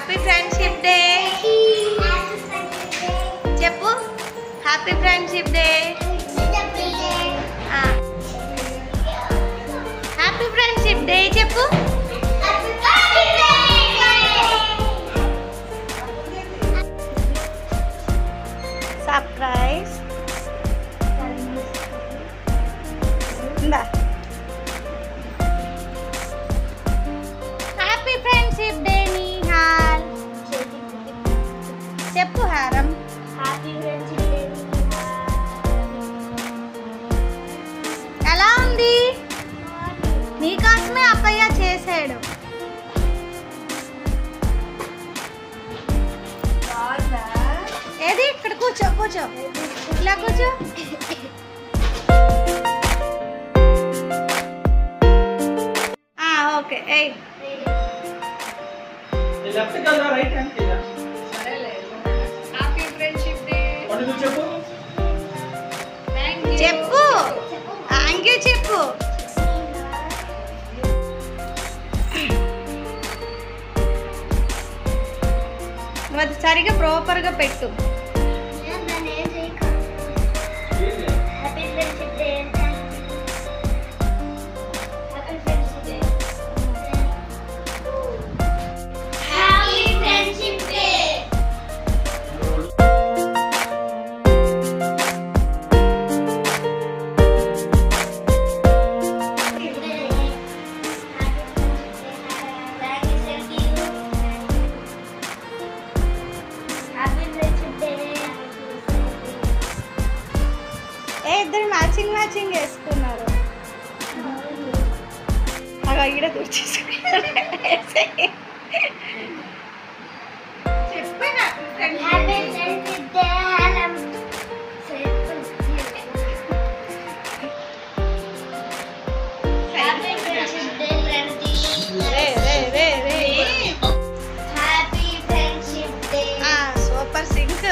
Happy friendship day చెప్పు. Happy friendship day. Happy friendship day చెప్పు. Surprise. Happy friendship day Nihal చెప్పు. హారం. Happy friendship day ఎలా ఉంది? నీకోసమే అక్కయ్య చేసాడు. ఏది ఇక్కడ కూర్చో కూర్చో ఇలా కూర్చో. ఓకే. ఏయ్ లెఫ్ట్ కలర్ రైట్ హ్యాండ్ కింద. హ్యాపీ ఫ్రెండ్షిప్ డే చెప్పు. చెప్పు. థ్యాంక్ యూ చెప్పు. అది సరిగా ప్రాపర్గా పెట్టు. Happy friendship day. Happy friendship day. Happy friendship day. ఇద్దరు మ్యాచింగ్ మ్యాచింగ్ వేసుకున్నారు. అలా ఈడ కూర్చేసుకున్నారు. Super sync.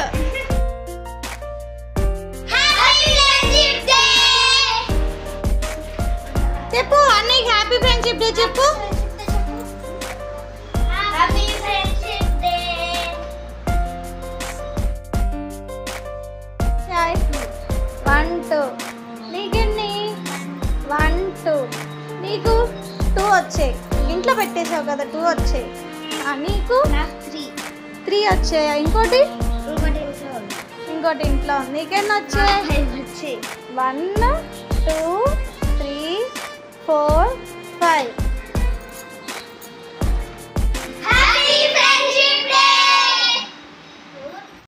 చెప్పు అన్నయ్యకి హ్యాపీ ఫ్రెండ్షిప్ డే చెప్పు. Happy friendship day. 1 2 నీకెన్ని 1 2 నీకు 2 వచ్చాయి. ఇంట్లో పెట్టేసావు కదా 2 వచ్చాయి. నీకు 3 వచ్చాయి. ఇంకోటి ఇంట్లో నీకెన్ని వచ్చాయి? 1 2